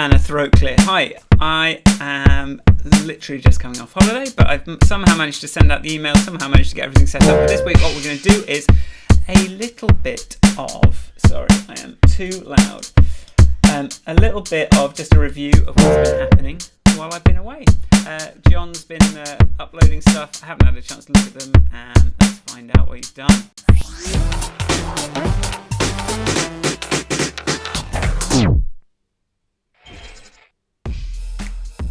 and a throat clear. Hi, I am literally just coming off holiday, but I've somehow managed to send out the email, somehow managed to get everything set up. But this week what we're going to do is a little bit of, sorry, I am too loud, a little bit of just a review of what's been happening while I've been away. John's been uploading stuff. I haven't had a chance to look at them, and let's find out what he's done.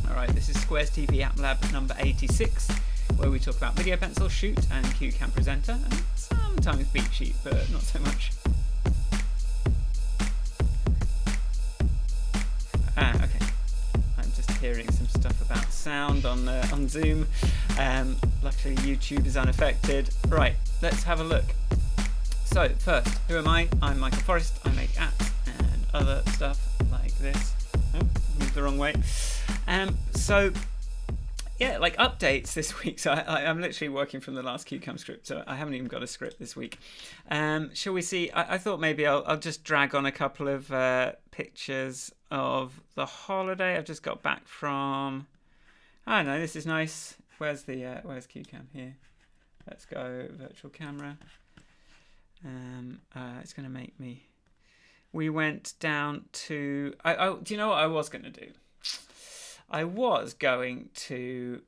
Alright, this is Square's TV App Lab number 86, where we talk about Video Pencil, Shoot, and CueCam Presenter, and sometimes Beat Sheet, but not so much. Okay. I'm just hearing some stuff about sound on Zoom. Luckily YouTube is unaffected. Right, let's have a look. So first, who am I? I'm Michael Forrest. I make apps and other stuff like this. Oh, moved the wrong way. So yeah, like updates this week. So I'm literally working from the last CueCam script, so I haven't even got a script this week. Shall we see? I thought maybe I'll just drag on a couple of pictures of the holiday. I've just got back from. I don't know. This is nice. Where's CueCam here? Let's go virtual camera. It's going to make me. We went down to. Do you know what I was going to do? I was going to.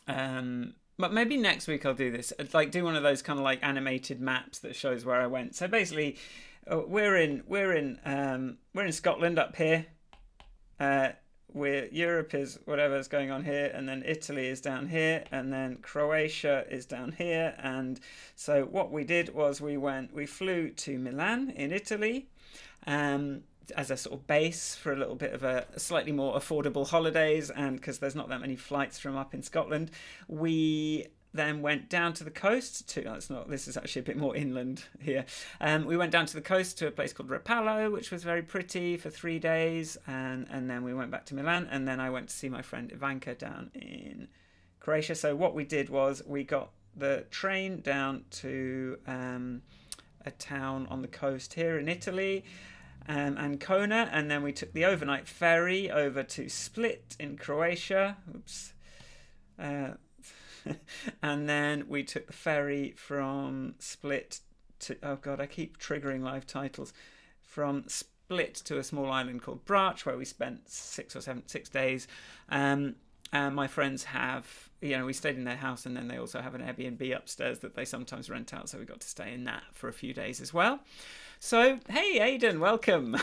But maybe next week I'll do this. Like do one of those kind of like animated maps that shows where I went. So basically, we're in Scotland up here. Europe is whatever's going on here, and then Italy is down here, and then Croatia is down here. And so what we did was we flew to Milan in Italy as a sort of base for a little bit of a slightly more affordable holidays, and because there's not that many flights from up in Scotland, we then went down to the coast this is actually a bit more inland here. We went down to the coast to a place called Rapallo, which was very pretty, for 3 days, and then we went back to Milan, and then I went to see my friend Ivanka down in Croatia. So what we did was we got the train down to a town on the coast here in Italy, Ancona, and then we took the overnight ferry over to Split in Croatia. And then we took the ferry from Split to, oh god, I keep triggering live titles, from Split to a small island called Brač, where we spent 6 days. My friends have, we stayed in their house, and then they also have an Airbnb upstairs that they sometimes rent out, so we got to stay in that for a few days as well. So hey Aidan, welcome.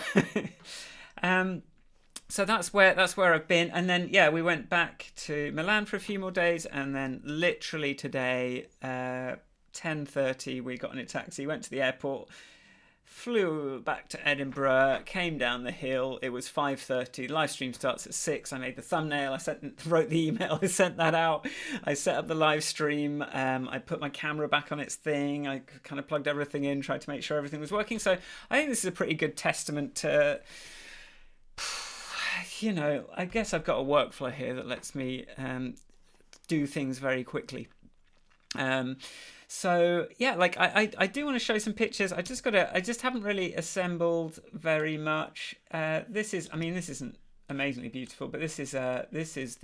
So that's where I've been, and then we went back to Milan for a few more days, and then literally today, 10:30, we got in a taxi, went to the airport, flew back to Edinburgh, came down the hill. It was 5:30. Live stream starts at 6. I made the thumbnail. Wrote the email. I sent that out. I set up the live stream. I put my camera back on its thing. I kind of plugged everything in, tried to make sure everything was working. So I think this is a pretty good testament to. I guess I've got a workflow here that lets me do things very quickly. So yeah, like I do want to show some pictures. I just haven't really assembled very much. This isn't amazingly beautiful, but this is I think this is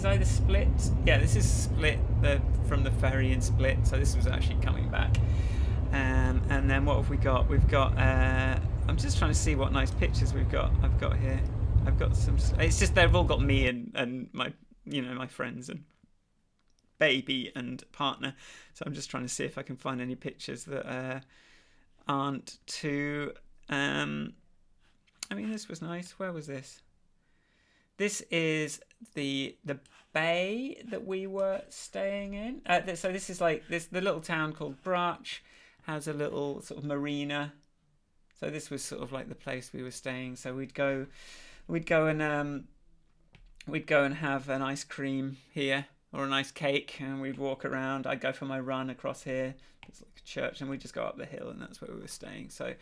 either Split. Yeah, this is Split from the ferry in Split. So this was actually coming back. And then what have we got? We've got. I'm just trying to see what nice pictures I've got here. I've got some. It's just they've all got me and my my friends and baby and partner. So I'm just trying to see if I can find any pictures that aren't too. This was nice. Where was this? This is the bay that we were staying in. So this is like the little town called Brač has a little sort of marina. So this was sort of like the place we were staying. So we'd go and have an ice cream here or an ice cake, and we'd walk around. I'd go for my run across here. It's like a church, and we'd just go up the hill, and that's where we were staying. So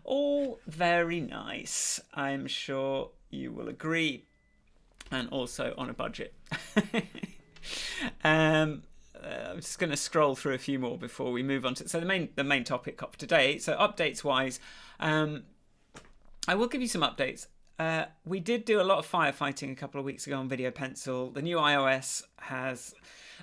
all very nice. I'm sure you will agree, and also on a budget. I'm just going to scroll through a few more before we move on to the main topic of today. So updates wise, I will give you some updates. We did do a lot of firefighting a couple of weeks ago on Video Pencil. The new iOS has...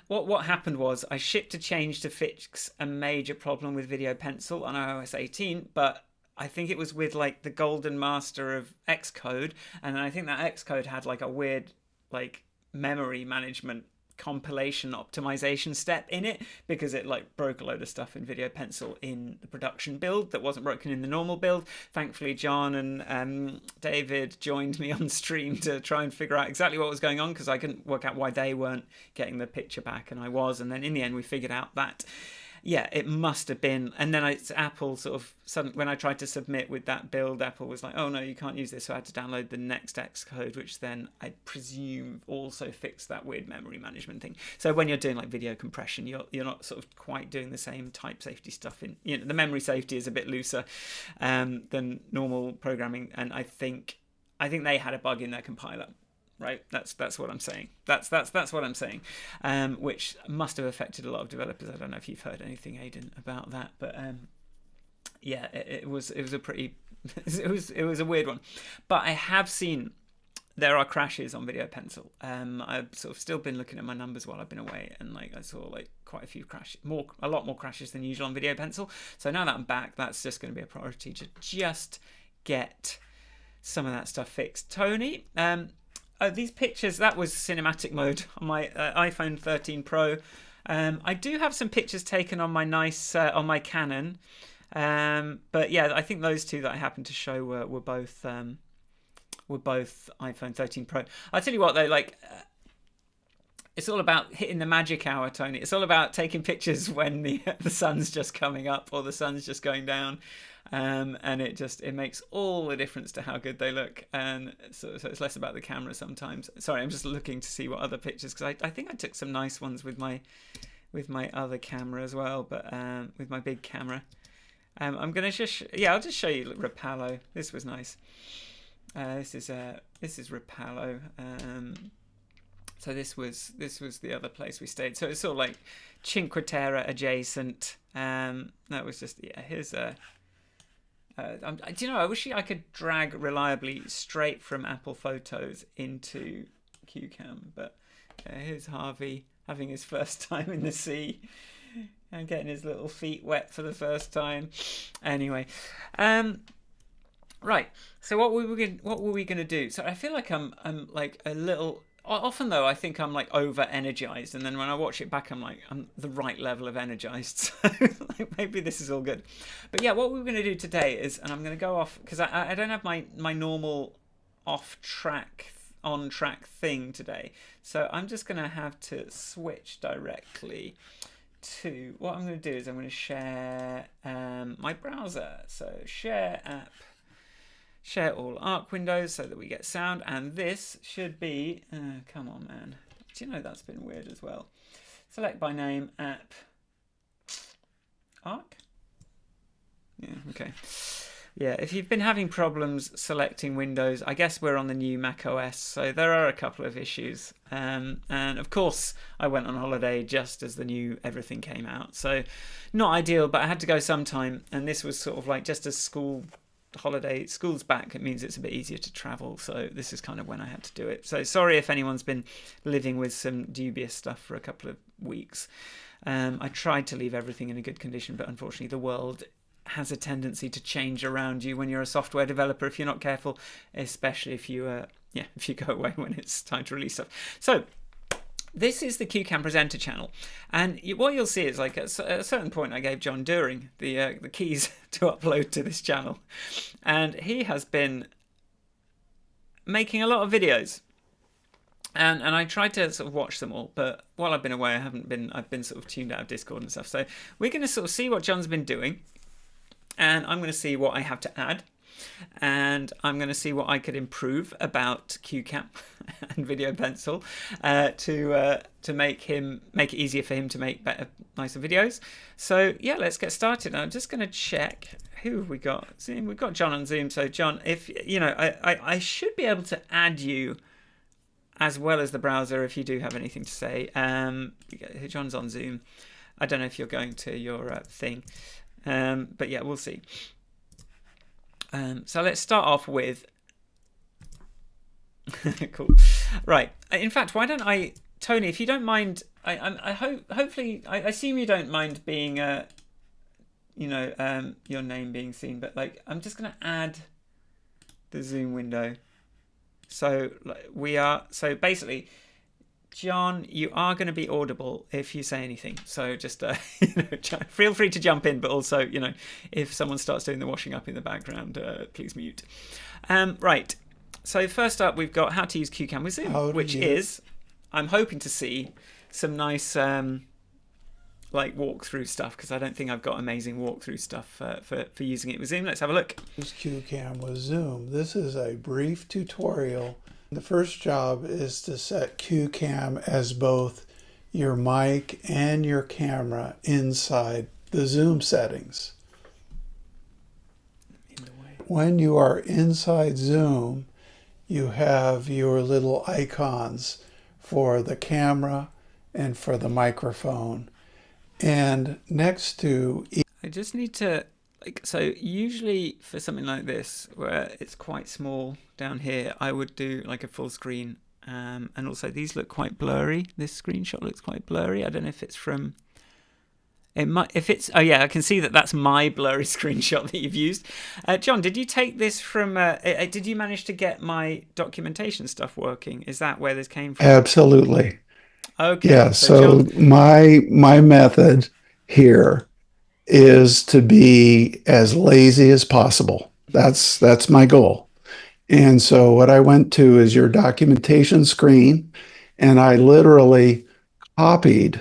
What happened was I shipped a change to fix a major problem with Video Pencil on iOS 18, but I think it was with like the golden master of Xcode, and I think that Xcode had like a weird like memory management compilation optimization step in it, because it like broke a load of stuff in Video Pencil in the production build that wasn't broken in the normal build. Thankfully John and David joined me on stream to try and figure out exactly what was going on, because I couldn't work out why they weren't getting the picture back and I was, and then in the end we figured out that it must have been. And then Apple sort of when I tried to submit with that build, Apple was like, oh no, you can't use this, so I had to download the next Xcode, which then I presume also fixed that weird memory management thing. So when you're doing like video compression, you're not sort of quite doing the same type safety stuff in, the memory safety is a bit looser than normal programming, and I think they had a bug in their compiler. Right, that's what I'm saying. That's what I'm saying, which must have affected a lot of developers. I don't know if you've heard anything, Aidan, about that, but it was a pretty it was a weird one. But I have seen there are crashes on Video Pencil. I've sort of still been looking at my numbers while I've been away, and like I saw like quite a few crashes, a lot more crashes than usual on Video Pencil. So now that I'm back, that's just going to be a priority to just get some of that stuff fixed. Tony, these pictures, that was cinematic mode on my iPhone 13 Pro. I do have some pictures taken on my on my Canon, but yeah, I think those two that I happened to show were both iPhone 13 Pro. I'll tell you what though, like it's all about hitting the magic hour, Tony. It's all about taking pictures when the sun's just coming up or the sun's just going down. And it makes all the difference to how good they look, and so it's less about the camera sometimes. Sorry, I'm just looking to see what other pictures, because I think I took some nice ones with my other camera as well, but with my big camera. I'm gonna just I'll just show you Rapallo. This was nice. This is Rapallo. So this was the other place we stayed. So it's sort of like Cinque Terre adjacent. That was just here's a. Do you know, I wish I could drag reliably straight from Apple Photos into CueCam, but here's Harvey having his first time in the sea and getting his little feet wet for the first time. Anyway, right. So what were we going to do? So I feel like I'm like a little. Often though, I think I'm like over energized, and then when I watch it back, I'm like I'm the right level of energized. So like, maybe this is all good. But yeah, what we're going to do today is, and I'm going to go off because I don't have my normal on track thing today, so I'm just going to have to switch directly to what I'm going to do is I'm going to share my browser. So share app. Share all Arc windows so that we get sound, and this should be come on man, do you know that's been weird as well. Select by name app Arc. Yeah, okay. Yeah, if you've been having problems selecting windows, I guess we're on the new Mac OS, so there are a couple of issues. And of course I went on holiday just as the new everything came out, so not ideal, but I had to go sometime, and this was sort of like just as school's back, it means it's a bit easier to travel, so this is kind of when I had to do it. So sorry if anyone's been living with some dubious stuff for a couple of weeks. I tried to leave everything in a good condition, but unfortunately the world has a tendency to change around you when you're a software developer if you're not careful, especially if you go away when it's time to release stuff. So this is the CueCam Presenter channel, and what you'll see is like at a certain point I gave John During the keys to upload to this channel, and he has been making a lot of videos, and I tried to sort of watch them all, but while I've been away I've been sort of tuned out of Discord and stuff. So we're going to sort of see what John's been doing, and I'm going to see what I have to add, and I'm going to see what I could improve about CueCam and Video Pencil to make it easier for him to make better, nicer videos. So yeah, let's get started. I'm just going to check who have we got. See, we've got John on Zoom. So John, if you know, I should be able to add you as well as the browser if you do have anything to say. John's on Zoom. I don't know if you're going to your thing, but yeah, we'll see. So let's start off with cool. Right. In fact, why don't I, Tony, if you don't mind, I hope, hopefully, I assume you don't mind being, your name being seen, but like, I'm just going to add the Zoom window. So so basically, John, you are going to be audible if you say anything. So just, feel free to jump in, but also, if someone starts doing the washing up in the background, please mute. Right. So first up, we've got how to use CueCam with Zoom, which is, I'm hoping to see some nice walkthrough stuff, because I don't think I've got amazing walkthrough stuff for using it with Zoom. Let's have a look. Use CueCam with Zoom. This is a brief tutorial. The first job is to set CueCam as both your mic and your camera inside the Zoom settings. When you are inside Zoom, you have your little icons for the camera and for the microphone. And next to I just need to, so usually for something like this, where it's quite small down here, I would do like a full screen. And also these look quite blurry. This screenshot looks quite blurry. I don't know if it's from... oh yeah, I can see that's my blurry screenshot that you've used. John, did you take this from, did you manage to get my documentation stuff working? Is that where this came from? Absolutely. Okay. Yeah, so John, my method here is to be as lazy as possible. That's my goal. And so what I went to is your documentation screen, and I literally copied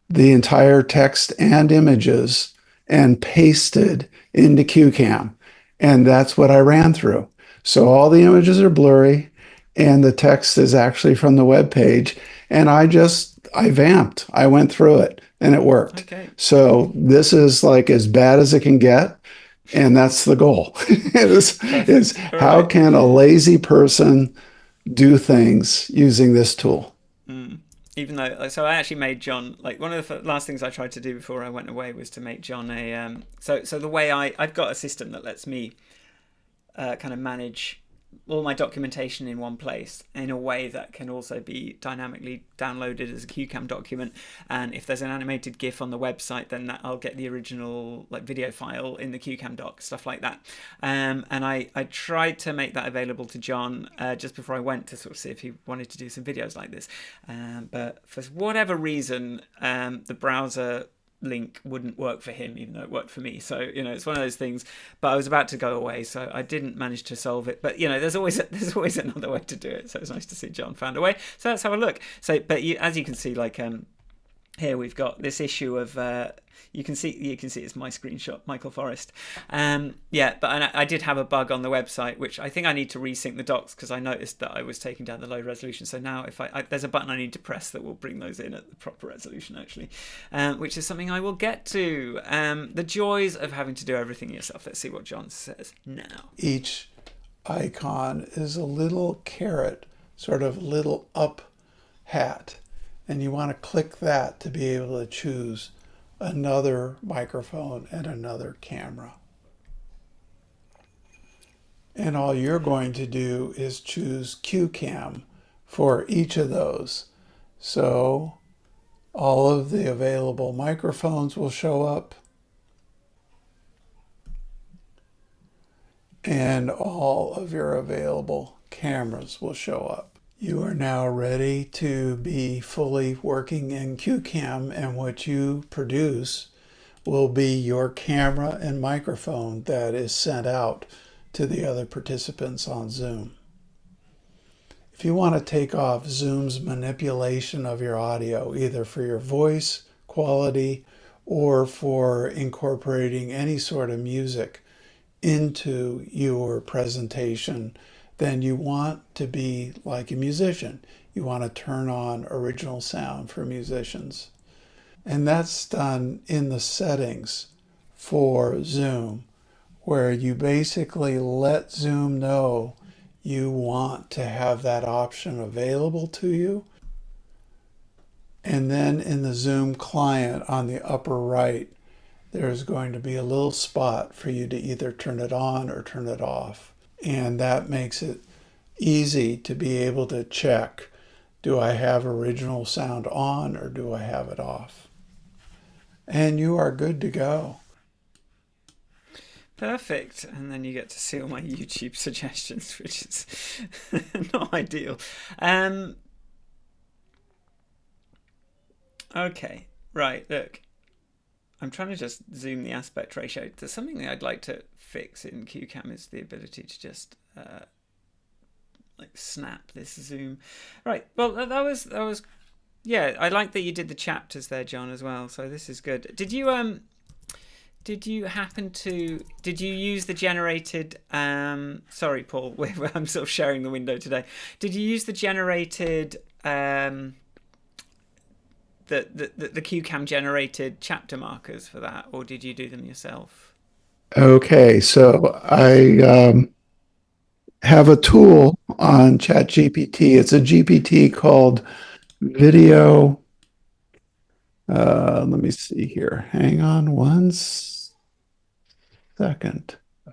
the entire text and images and pasted into CueCam. And that's what I ran through. So all the images are blurry and the text is actually from the web page. And I vamped. I went through it and it worked. Okay. So this is like as bad as it can get. And that's the goal is how can a lazy person do things using this tool? Even though, so I actually made John, one of the last things I tried to do before I went away was to make John a, so the way I've got a system that lets me kind of manage all my documentation in one place in a way that can also be dynamically downloaded as a CueCam document. And if there's an animated GIF on the website, then I'll get the original video file in the CueCam doc, stuff like that. And I tried to make that available to John just before I went to sort of see if he wanted to do some videos like this. But for whatever reason, the browser link wouldn't work for him, even though it worked for me. So it's one of those things. But I was about to go away, so I didn't manage to solve it. But there's always another way to do it. So it's nice to see John found a way. So let's have a look. So, but as you can see, here we've got this issue of you can see it's my screenshot, Michael Forrest. But I did have a bug on the website, which I think I need to resync the docs, because I noticed that I was taking down the low resolution. So now if there's a button I need to press that will bring those in at the proper resolution, actually, which is something I will get to. The joys of having to do everything yourself. Let's see what John says now. Each icon is a little caret, sort of little up hat. And you want to click that to be able to choose another microphone and another camera. And all you're going to do is choose CueCam for each of those. So all of the available microphones will show up, and all of your available cameras will show up. You are now ready to be fully working in CueCam, and what you produce will be your camera and microphone that is sent out to the other participants on Zoom. If you want to take off Zoom's manipulation of your audio, either for your voice quality or for incorporating any sort of music into your presentation, then you want to be like a musician. You want to turn on original sound for musicians. And that's done in the settings for Zoom, where you basically let Zoom know you want to have that option available to you. And then in the Zoom client on the upper right, there's going to be a little spot for you to either turn it on or turn it off. And that makes it easy to be able to check, do I have original sound on or do I have it off? And you are good to go. Perfect. And then you get to see all my YouTube suggestions, which is not ideal. Okay, right, look. I'm trying to just zoom the aspect ratio. There's something that I'd like to fix in CueCam is the ability to just like snap this zoom. Right. Well, that was yeah. I like that you did the chapters there, John, as well. So this is good. Did you use the generated sorry, Paul, I'm sort of sharing the window today. Did you use the generated the CueCam generated chapter markers for that, or did you do them yourself? Okay, so I have a tool on ChatGPT. It's a GPT called Video. Let me see here. Hang on one second.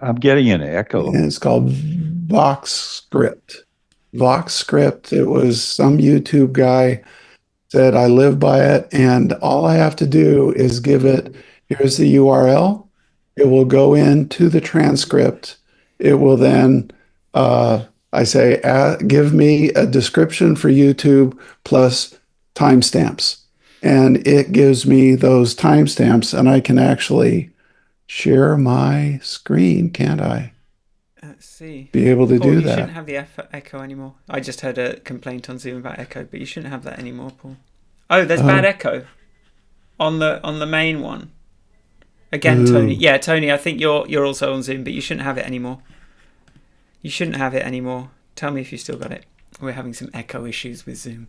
I'm getting an echo. And it's called VoxScript. VoxScript, it was some YouTube guy said, I live by it, and all I have to do is give it, here's the URL. It will go into the transcript. It will then, I say, give me a description for YouTube plus timestamps. And it gives me those timestamps, and I can actually share my screen, can't I? Let's see. Be able to Paul, do you that. shouldn't have the echo anymore. I just heard a complaint on Zoom about echo, but you shouldn't have that anymore, Paul. Oh, there's bad echo on the main one. Again, Ooh. Tony. Yeah, Tony, I think you're also on Zoom, but you shouldn't have it anymore. You shouldn't have it anymore. Tell me if you still got it. We're having some echo issues with Zoom.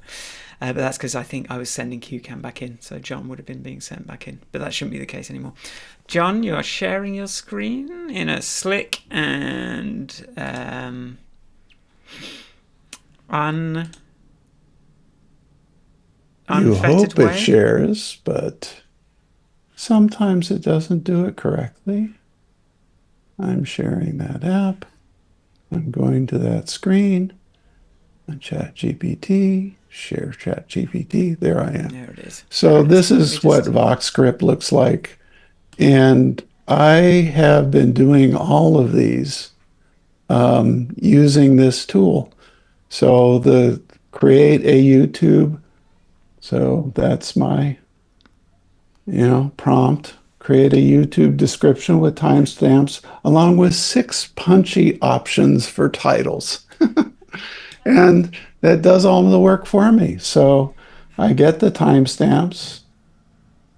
But that's because I think I was sending CueCam back in, so John would have been being sent back in. But that shouldn't be the case anymore. John, you are sharing your screen in a slick and You unfettered hope way. it shares, but sometimes it doesn't do it correctly. I'm sharing that app. I'm going to that screen. On ChatGPT, share ChatGPT. There I am. There it is. So this is what VoxScript looks like. And I have been doing all of these using this tool. So the create a YouTube. So that's my, prompt. Create a YouTube description with timestamps, along with 6 punchy options for titles. And that does all the work for me. So I get the timestamps,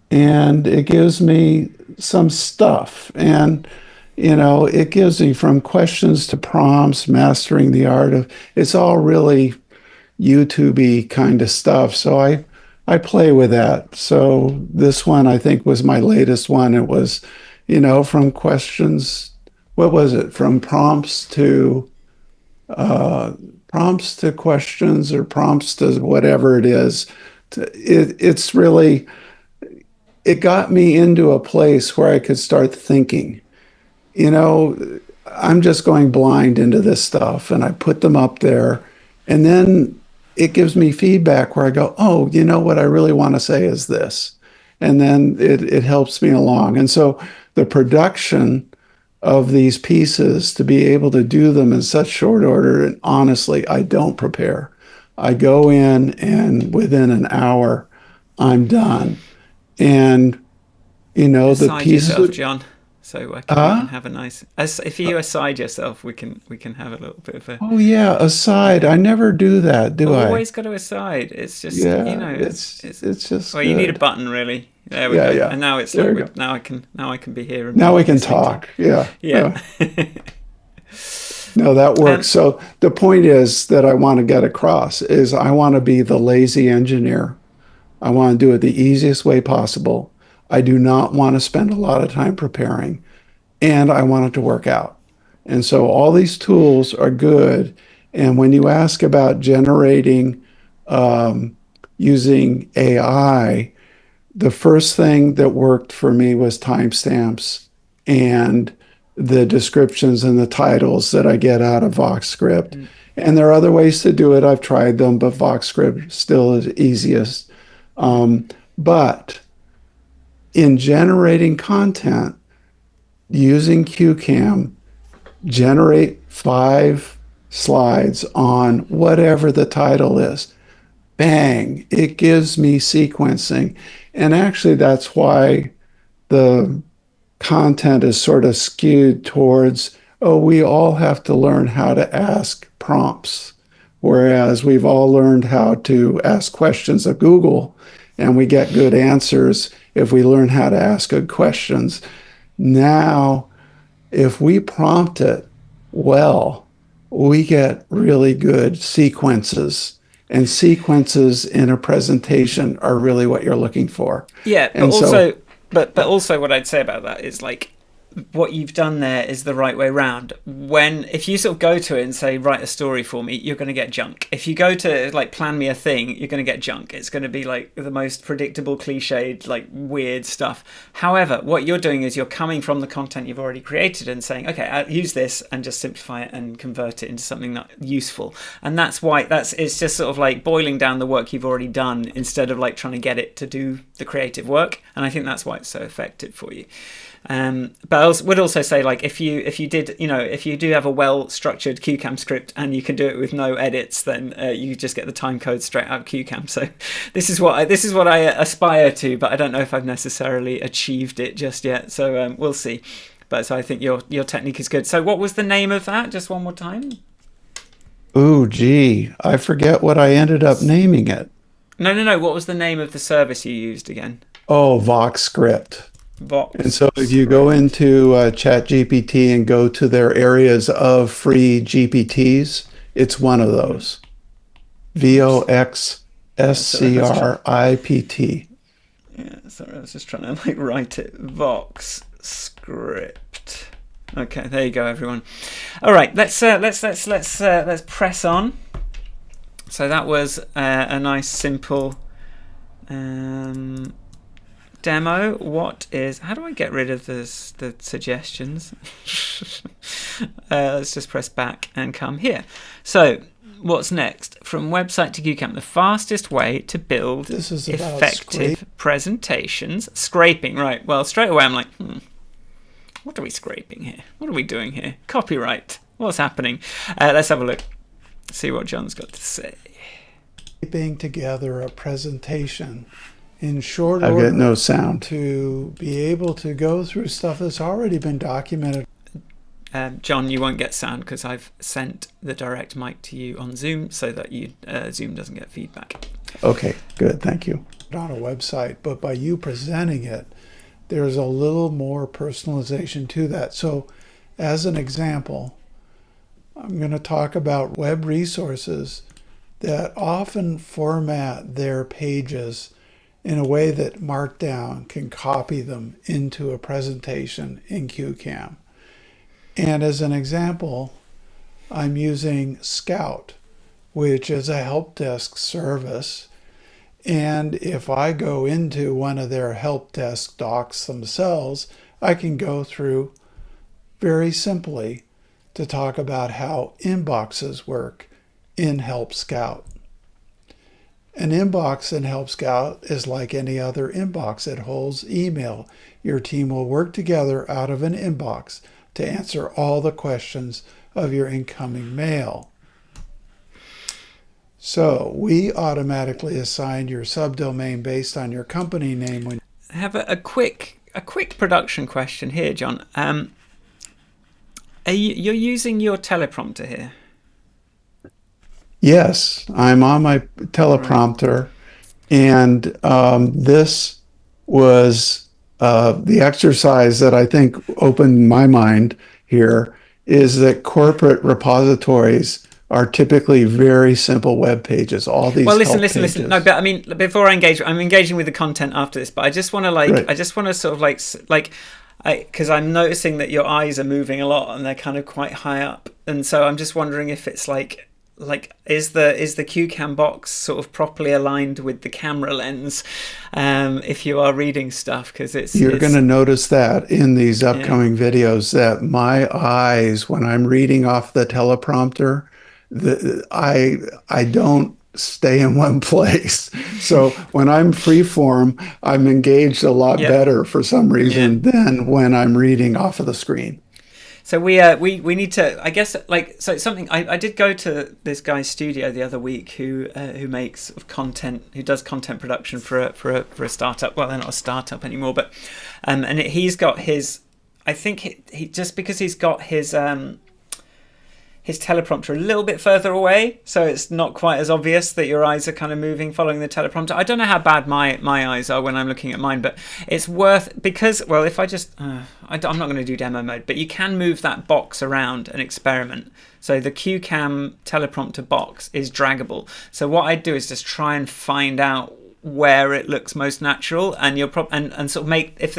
and it gives me some stuff. And, it gives me from questions to prompts, mastering the art of, it's all really YouTube-y kind of stuff. So I play with that. So this one, I think, was my latest one. It was, from questions, what was it? From prompts to questions, or prompts to whatever it is. It's really, it got me into a place where I could start thinking. I'm just going blind into this stuff, and I put them up there, and then it gives me feedback where I go, oh, what I really want to say is this. And then it helps me along. And so the production of these pieces, to be able to do them in such short order, and honestly, I don't prepare. I go in, and within an hour, I'm done. And, the Aside pieces. yourself, John. So we can have a nice. If you aside yourself, we can have a little bit of a. Oh yeah, aside. I never do that, do I? Always got to aside. It's just it's just. Well, you need a button, really. There we go. Yeah. And now it's there like now I can be here. And now we can talk. Yeah. Yeah. No, that works. So the point is that I want to get across is I want to be the lazy engineer. I want to do it the easiest way possible. I do not want to spend a lot of time preparing, and I want it to work out. And so all these tools are good. And when you ask about generating using AI, the first thing that worked for me was timestamps and the descriptions and the titles that I get out of VoxScript. Mm. And there are other ways to do it. I've tried them, but VoxScript still is easiest. But in generating content using CueCam, generate 5 slides on whatever the title is. Bang, it gives me sequencing. And actually, that's why the content is sort of skewed towards, oh, we all have to learn how to ask prompts, whereas we've all learned how to ask questions of Google, and we get good answers if we learn how to ask good questions. Now, if we prompt it well, we get really good sequences. And sequences in a presentation are really what you're looking for. Yeah, but And also, so, but also, what I'd say about that is like what you've done there is the right way round. If you sort of go to it and say, write a story for me, you're going to get junk. If you go to like plan me a thing, you're going to get junk. It's going to be like the most predictable, cliched, like weird stuff. However, what you're doing is you're coming from the content you've already created and saying, okay, I'll use this and just simplify it and convert it into something that's useful. And that's why it's just sort of like boiling down the work you've already done instead of like trying to get it to do the creative work. And I think that's why it's so effective for you. But I would also say, like, if you do have a well-structured CueCam script and you can do it with no edits, then you just get the time code straight out of CueCam. So this is what I aspire to, but I don't know if I've necessarily achieved it just yet. So we'll see. But so I think your technique is good. So what was the name of that? Just one more time. ooh, gee, I forget what I ended up naming it. No. What was the name of the service you used again? Oh, VoxScript. Vox. And so if you go into ChatGPT and go to their areas of free GPTs, it's one of those. VoxScript. Yeah, sorry, I was just trying to like write it. Vox script. Okay, there you go, everyone. All right, let's press on. So that was a nice simple demo. How do I get rid of the suggestions? Let's just press back and come here. So what's next? From website to CueCam, the fastest way to build effective presentations. Scraping, right. Well, straight away I'm like, what are we scraping here? What are we doing here? Copyright. What's happening? Let's have a look. See what John's got to say. Scraping together a presentation in short I've order got no sound. to be able to go through stuff that's already been documented. John, you won't get sound because I've sent the direct mic to you on Zoom so that Zoom doesn't get feedback. Okay, good. Thank you. On a website, but by you presenting it, there's a little more personalization to that. So as an example, I'm going to talk about web resources that often format their pages in a way that Markdown can copy them into a presentation in CueCam. And as an example, I'm using Scout, which is a help desk service. And if I go into one of their help desk docs themselves, I can go through very simply to talk about how inboxes work in Help Scout. An inbox in Help Scout is like any other inbox. It holds email. Your team will work together out of an inbox to answer all the questions of your incoming mail. So we automatically assign your subdomain based on your company name. I have a quick production question here, John. You're using your teleprompter here? Yes, I'm on my teleprompter, and this was the exercise that I think opened my mind here is that corporate repositories are typically very simple web pages. All these listen. pages. No, but I mean, before I engage, I'm engaging with the content after this. But I just want to Right. I just want to sort of because I'm noticing that your eyes are moving a lot and they're kind of quite high up, and so I'm just wondering if it's like like, is the CueCam box sort of properly aligned with the camera lens, if you are reading stuff? Because You're going to notice that in these yeah, upcoming videos that my eyes, when I'm reading off the teleprompter, I don't stay in one place. So when I'm freeform, I'm engaged a lot yeah, better for some yeah. reason than when I'm reading off of the screen. So we need to, I guess, like, so something. I did go to this guy's studio the other week who makes sort of content, who does content production for a startup. Well, they're not a startup anymore, but he's got his. I think he just because he's got his teleprompter a little bit further away, so it's not quite as obvious that your eyes are kind of moving following the teleprompter. I don't know how bad my eyes are when I'm looking at mine, but it's worth, because, well, if I just I'm not going to do demo mode, but you can move that box around and experiment. So the CueCam teleprompter box is draggable, so what I do is just try and find out where it looks most natural, and and sort of make, if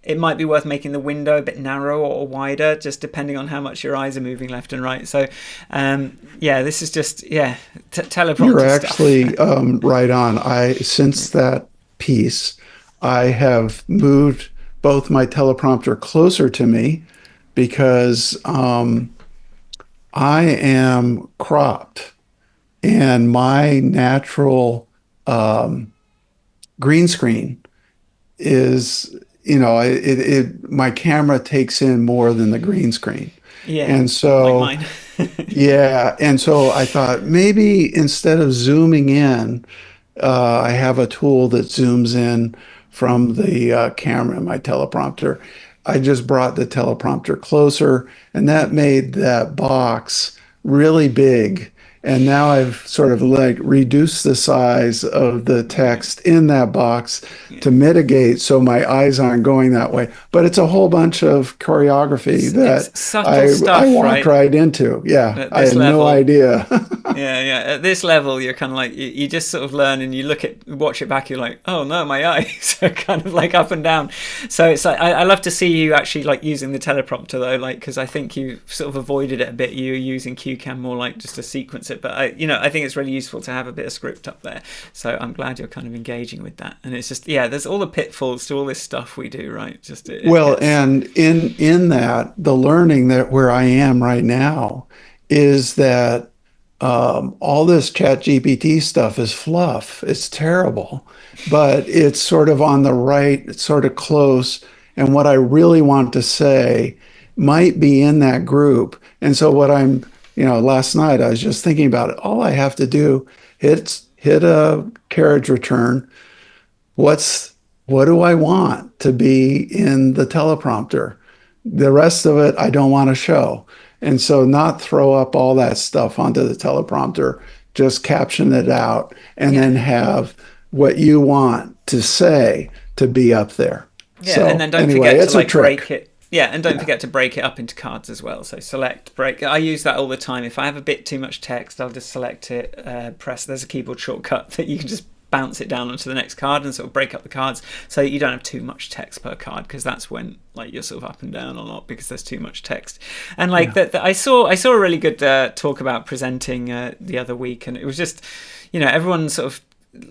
it might be worth making the window a bit narrow or wider, just depending on how much your eyes are moving left and right. So, this is just, teleprompter You're actually stuff. right on. Since that piece, I have moved both my teleprompter closer to me because I am cropped, and my natural green screen is, my camera takes in more than the green screen. Yeah, And like so, mine. yeah. And so I thought maybe instead of zooming in, I have a tool that zooms in from the camera in my teleprompter. I just brought the teleprompter closer, and that made that box really big. And now I've sort of like reduced the size of the text in that box to mitigate so my eyes aren't going that way. But it's a whole bunch of choreography that It's subtle I stuff, walked right? right into. Yeah, At I this had no level. idea. Yeah. At this level, you're kind of like, you just sort of learn, and you watch it back, you're like, oh no, my eyes are kind of like up and down. So it's like, I love to see you actually like using the teleprompter though, like, because I think you sort of avoided it a bit. You're using CueCam more like just to sequence it, but I think it's really useful to have a bit of script up there. So I'm glad you're kind of engaging with that. And it's just, there's all the pitfalls to all this stuff we do, right? Just it Well, gets, and in that, the learning that where I am right now is that all this chat GPT stuff is fluff. It's terrible, but it's sort of on the right, it's sort of close. And what I really want to say might be in that group. And so last night I was just thinking about it. All I have to do, hit a carriage return. What do I want to be in the teleprompter? The rest of it I don't want to show. And so not throw up all that stuff onto the teleprompter, just caption it out and yeah. then have what you want to say to be up there. Yeah, and So then don't anyway, forget to it's a like break trick. it. Yeah, and don't Yeah. forget to break it up into cards as well. So select, break. I use that all the time. If I have a bit too much text, I'll just select it, press. There's a keyboard shortcut that you can just bounce it down onto the next card and sort of break up the cards so you don't have too much text per card, because that's when like you're sort of up and down a lot because there's too much text. And like Yeah. that, I saw a really good talk about presenting the other week, and it was just, everyone sort of,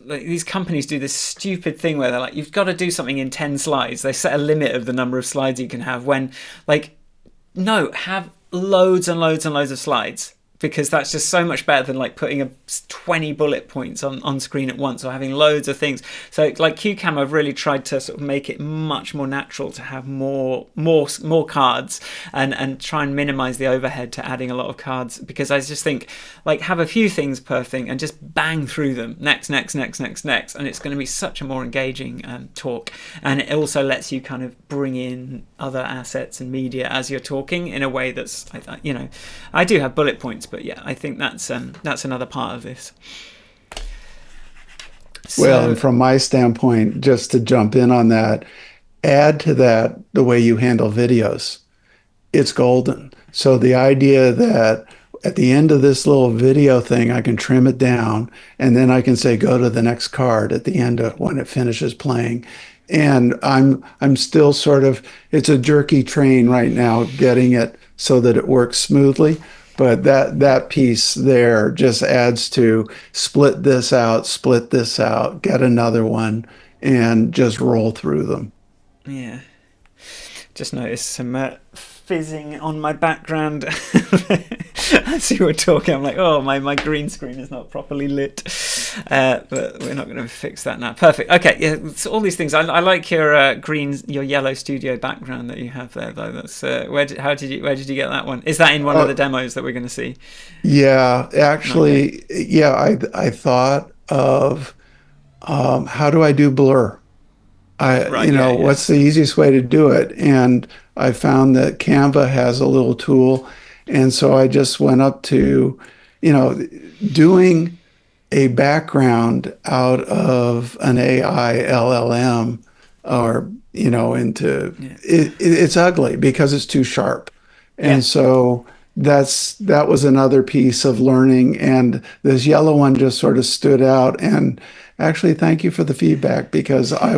like, these companies do this stupid thing where they're like, you've got to do something in 10 slides. They set a limit of the number of slides you can have, when, like, no, have loads and loads and loads of slides, because that's just so much better than like putting 20 bullet points on screen at once, or having loads of things. So like CueCam, I've really tried to sort of make it much more natural to have more cards, and try and minimize the overhead to adding a lot of cards, because I just think, like, have a few things per thing and just bang through them, next, and it's going to be such a more engaging talk. And it also lets you kind of bring in other assets and media as you're talking in a way that's, I do have bullet points, but yeah, I think that's another part of this. Well, and from my standpoint, just to jump in on that, add to that the way you handle videos. It's golden. So the idea that at the end of this little video thing, I can trim it down, and then I can say, go to the next card at the end of when it finishes playing. And I'm still sort of, it's a jerky train right now, getting it so that it works smoothly. but that piece there just adds to split this out, get another one, and just roll through them. Yeah. Just noticed some fizzing on my background as you were talking. I'm like, oh, my green screen is not properly lit, but we're not going to fix that now. Perfect. Okay, yeah. So all these things. I like your your yellow studio background that you have there, though. That's where did you get that one? Is that in one of the demos that we're going to see? Yeah, actually, Okay. yeah. I thought of how do I do blur? Right. Yeah. Yeah. What's the easiest way to do it? And I found that Canva has a little tool. And so I just went up to, doing a background out of an AI LLM or, Yeah. it's ugly because it's too sharp. Yeah. And so that was another piece of learning. And this yellow one just sort of stood out. And actually, thank you for the feedback because I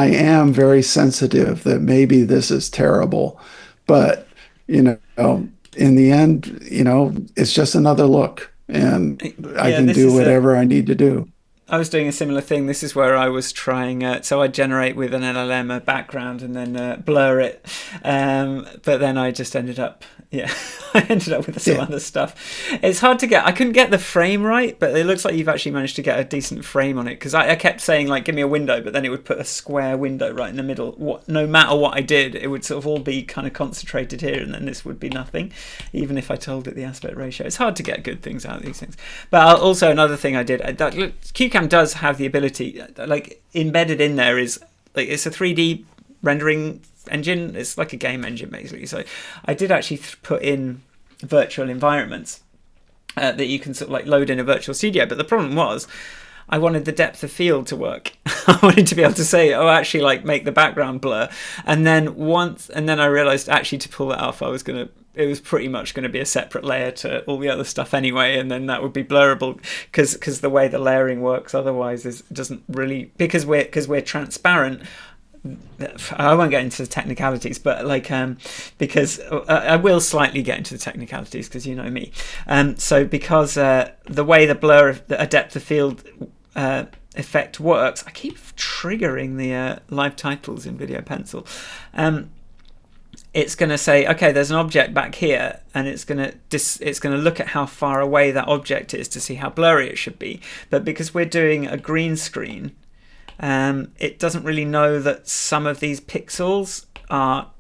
am very sensitive that maybe this is terrible. But, in the end, it's just another look and I Yeah. can This do is whatever I need to do. I was doing a similar thing. This is where I was trying, so I generate with an LLM a background and then blur it. But then I just ended up, yeah, I ended up with some Yeah. other stuff. It's hard to get, I couldn't get the frame right, but it looks like you've actually managed to get a decent frame on it. Because I kept saying, like, give me a window, but then it would put a square window right in the middle. No matter what I did, it would sort of all be kind of concentrated here, and then this would be nothing, even if I told it the aspect ratio. It's hard to get good things out of these things. But also another thing I did, CueCam does have the ability, like embedded in there is like it's a 3D rendering engine. It's like a game engine basically. So I did actually put in virtual environments that you can sort of like load in a virtual studio. But the problem was I wanted the depth of field to work. I wanted to be able to say, oh, actually, like make the background blur. And then I realized actually to pull that off, it was pretty much going to be a separate layer to all the other stuff anyway, and then that would be blurrable because the way the layering works otherwise doesn't really, because we're transparent. I won't get into the technicalities, but because I will slightly get into the technicalities because you know me. So because the way a depth of field effect works, I keep triggering the live titles in Video Pencil. It's going to say, okay, there's an object back here, and it's going to look at how far away that object is to see how blurry it should be. But because we're doing a green screen, it doesn't really know that some of these pixels are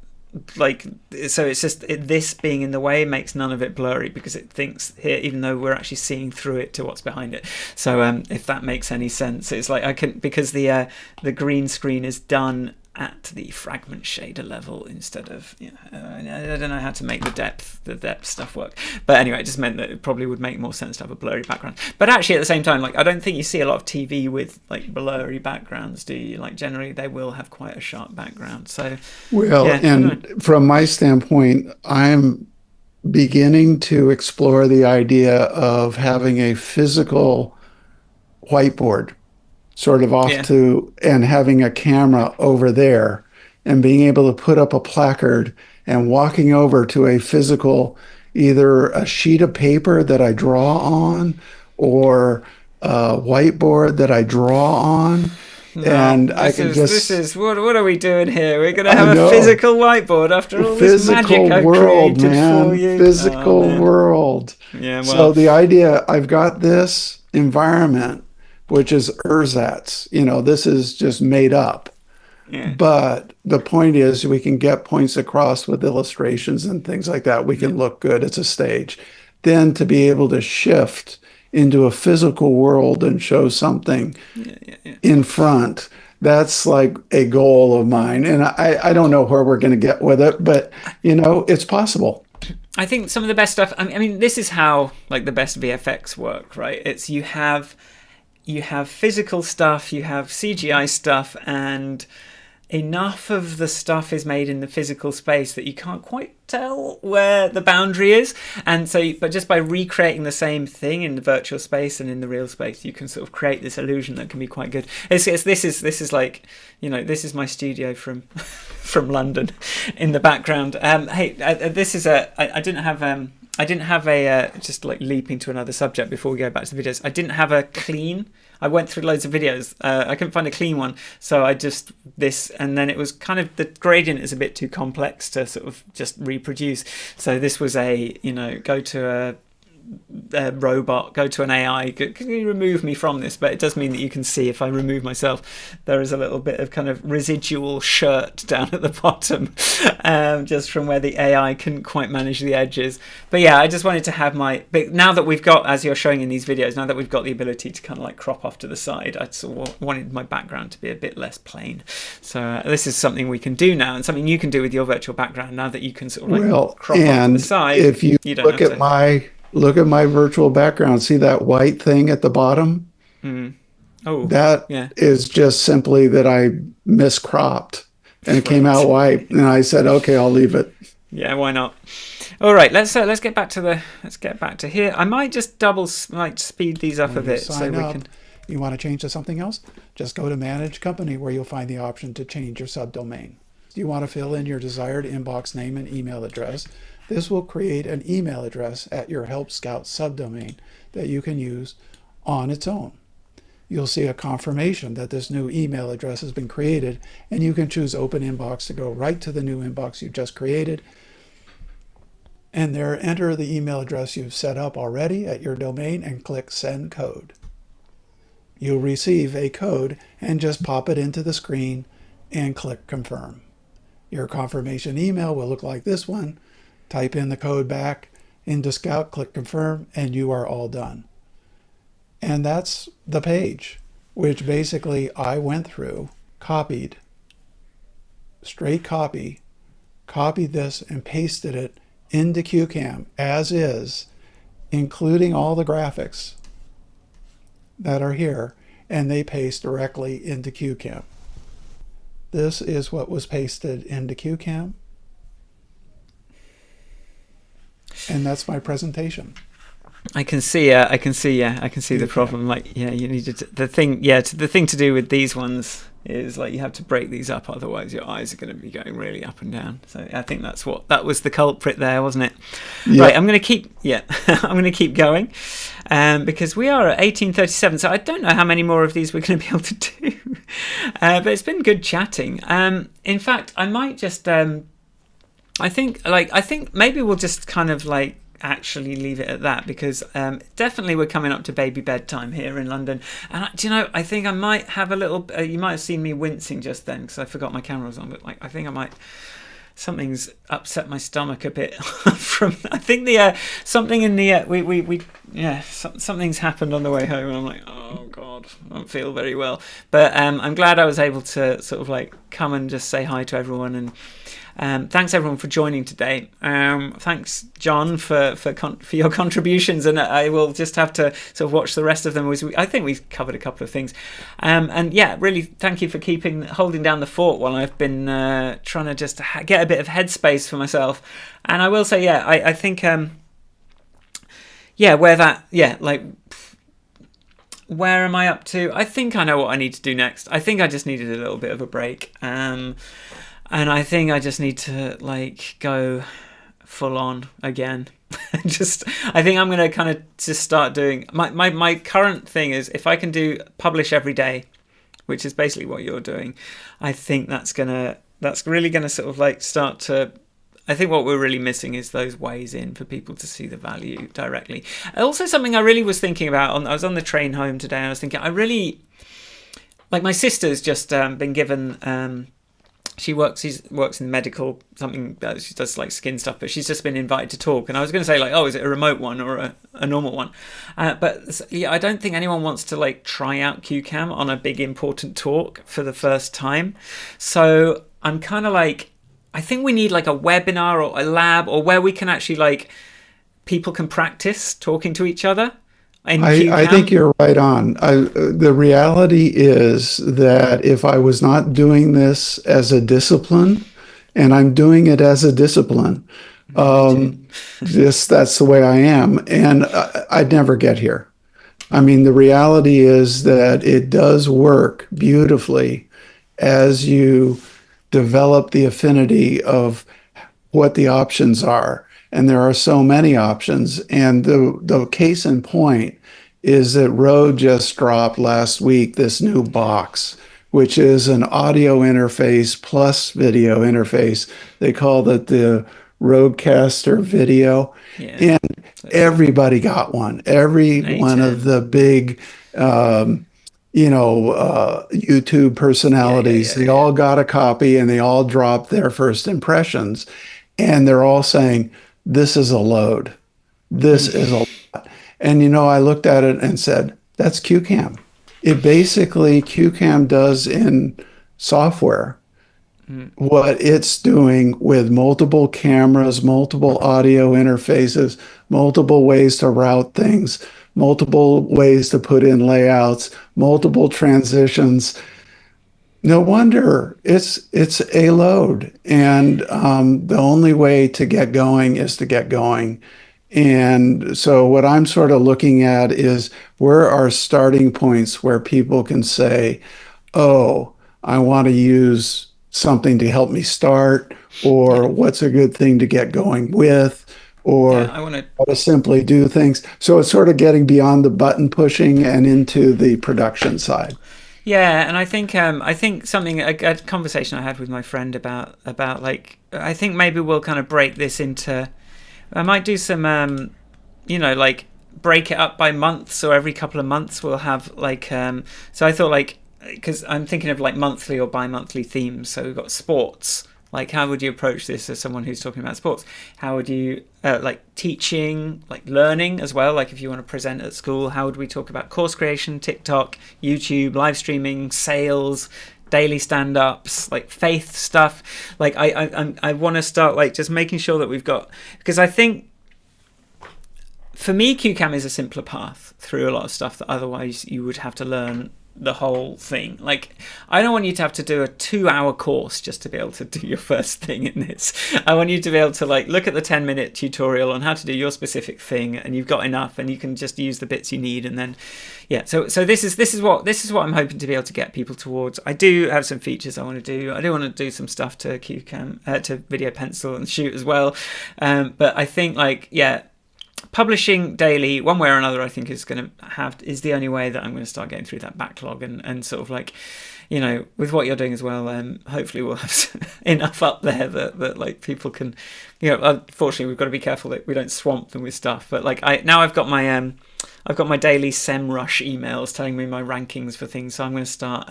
so it's just this being in the way makes none of it blurry because it thinks here, even though we're actually seeing through it to what's behind it. So if that makes any sense, it's like because the green screen is done at the fragment shader level instead of I don't know how to make the depth stuff work, but anyway, it just meant that it probably would make more sense to have a blurry background. But actually at the same time, like I don't think you see a lot of TV with like blurry backgrounds, do you? Like generally they will have quite a sharp background. So Well, yeah, and from my standpoint, I'm beginning to explore the idea of having a physical whiteboard sort of off yeah, to and having a camera over there and being able to put up a placard and walking over to a physical, either a sheet of paper that I draw on or a whiteboard that I draw on. no, And I can just, this is what are we doing here? We're gonna I have a know, physical whiteboard after all this magic physical I've world, created for man, you. Oh physical man, world. yeah, So well, the idea, I've got this environment, which is ersatz, this is just made up. yeah, But the point is, we can get points across with illustrations and things like that. We yeah, can look good. It's a stage. Then to be able to shift into a physical world and show something yeah, yeah, yeah. in front, that's like a goal of mine. And I don't know where we're going to get with it, but it's possible. I think some of the best stuff. I mean, this is how like the best VFX work, right? It's you have physical stuff, you have CGI stuff, and enough of the stuff is made in the physical space that you can't quite tell where the boundary is. And so, but just by recreating the same thing in the virtual space and in the real space, you can sort of create this illusion that can be quite good. This is like, this is my studio from from London in the background. Hey, this is I didn't have I didn't have a just like leaping to another subject before we go back to the videos. I didn't have a clean. I went through loads of videos. I couldn't find a clean one, so I just this, and then it was kind of the gradient is a bit too complex to sort of just reproduce. So this was a go to a robot, go to an AI, can you remove me from this? But it does mean that you can see if I remove myself, there is a little bit of kind of residual shirt down at the bottom, just from where the AI couldn't quite manage the edges. But yeah, I just wanted to have but now that we've got, as you're showing in these videos, now that we've got the ability to kind of like crop off to the side, I sort of wanted my background to be a bit less plain. So this is something we can do now, and something you can do with your virtual background now that you can sort of like crop off to the side. If you don't look have at look at my virtual background. See that white thing at the bottom? Mm. Oh, that is just simply that I miscropped and it came out white. And I said, okay, I'll leave it. Yeah, why not? All right, let's get back to here. I might just speed these up a bit so we can. You want to change to something else? Just go to Manage Company, where you'll find the option to change your subdomain. You want to fill in your desired inbox name and email address. This will create an email address at your Help Scout subdomain that you can use on its own. You'll see a confirmation that this new email address has been created, and you can choose Open Inbox to go right to the new inbox you just created. And there, enter the email address you've set up already at your domain and click Send Code. You'll receive a code and just pop it into the screen and click Confirm. Your confirmation email will look like this one. Type in the code back into Scout, click Confirm, and you are all done. And that's the page, which basically I went through, copied, straight copied this and pasted it into CueCam as is, including all the graphics that are here, and they paste directly into CueCam. This is what was pasted into CueCam. And that's my presentation. I can see the problem. Like, you needed the thing to do with these ones is like you have to break these up, otherwise your eyes are going to be going really up and down. So I think that was the culprit there, wasn't it? Yeah. Right, I'm going to keep going, because we are at 1837. So I don't know how many more of these we're going to be able to do, but it's been good chatting. In fact, I might just I think maybe we'll just kind of like actually leave it at that, because definitely we're coming up to baby bedtime here in London, and I think I might have a little you might have seen me wincing just then because I forgot my camera was on, but like I think I might, something's upset my stomach a bit from I think the something in the something's happened on the way home, and I'm like, oh god, I don't feel very well, but I'm glad I was able to sort of like come and just say hi to everyone, and thanks everyone for joining today. Thanks John for your contributions, and I will just have to sort of watch the rest of them. I think we've covered a couple of things, and yeah, really thank you for holding down the fort while I've been trying to just get a bit of headspace for myself. And I will say, I think where am I up to? I think I know what I need to do next. I think I just needed a little bit of a break. And I think I just need to like go full on again. I think I'm going to kind of just start doing my current thing is if I can publish every day, which is basically what you're doing. I think that's really going to sort of like start to, I think what we're really missing is those ways in for people to see the value directly. Also, something I really was thinking about, I was on the train home today, and I was thinking, I really, like my sister's just been given, she works in medical something, she does like skin stuff, but she's just been invited to talk, and I was going to say like, oh, is it a remote one or a normal one? But yeah, I don't think anyone wants to like try out CueCam on a big important talk for the first time. So I'm kind of like, I think we need like a webinar or a lab, or where we can actually like, people can practice talking to each other. I think you're right on. The reality is that if I was not doing this as a discipline, and I'm doing it as a discipline, that's the way I am, and I'd never get here. I mean, the reality is that it does work beautifully as you develop the affinity of what the options are and there are so many options. And the case in point is that Rode just dropped last week this new box, which is an audio interface plus video interface. They call it the Rodecaster Video. Yeah. And everybody got one. Every one of the big, YouTube personalities, they all got a copy and they all dropped their first impressions. And they're all saying, this is a load. This is a lot. And, I looked at it and said, that's CueCam. It basically, CueCam does in software what it's doing with multiple cameras, multiple audio interfaces, multiple ways to route things, multiple ways to put in layouts, multiple transitions. No wonder it's a load. And the only way to get going is to get going. And so what I'm sort of looking at is where are starting points where people can say, oh, I want to use something to help me start, or what's a good thing to get going with, or how to simply do things. So it's sort of getting beyond the button pushing and into the production side. Yeah, and I think something a conversation I had with my friend about like, I think maybe we'll kind of break this into, I might do some like break it up by months, or every couple of months we'll have like so I thought, like, because I'm thinking of like monthly or bi-monthly themes. So we've got sports. Like, how would you approach this as someone who's talking about sports? How would you like teaching, like learning as well? Like if you want to present at school, how would we talk about course creation, TikTok, YouTube, live streaming, sales, daily stand-ups, like faith stuff? Like I want to start like just making sure that we've got, because I think for me CueCam is a simpler path through a lot of stuff that otherwise you would have to learn the whole thing. Like, I don't want you to have to do a 2-hour course just to be able to do your first thing in this. I want you to be able to like look at the 10-minute tutorial on how to do your specific thing, and you've got enough, and you can just use the bits you need, and then so this is what I'm hoping to be able to get people towards. I do have some features I want to do. I do want to do some stuff to CueCam, to Video Pencil and Shoot as well, but I think like publishing daily one way or another, I think is the only way that I'm going to start getting through that backlog, and sort of like, with what you're doing as well, hopefully we'll have enough up there that like people can, unfortunately we've got to be careful that we don't swamp them with stuff, but like I've got my daily SEMrush emails telling me my rankings for things, so I'm going to start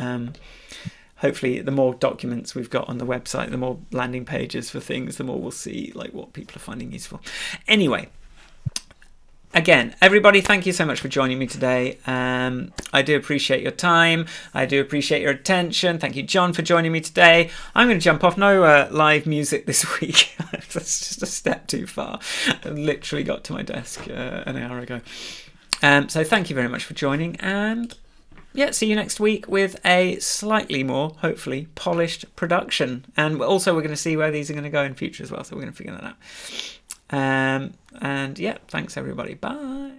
hopefully the more documents we've got on the website, the more landing pages for things, the more we'll see like what people are finding useful. Anyway, again, everybody, thank you so much for joining me today. I do appreciate your time. I do appreciate your attention. Thank you, John, for joining me today. I'm going to jump off. No live music this week. That's just a step too far. I literally got to my desk an hour ago. So thank you very much for joining. And see you next week with a slightly more, hopefully, polished production. And also we're going to see where these are going to go in future as well. So we're going to figure that out. And thanks everybody. Bye.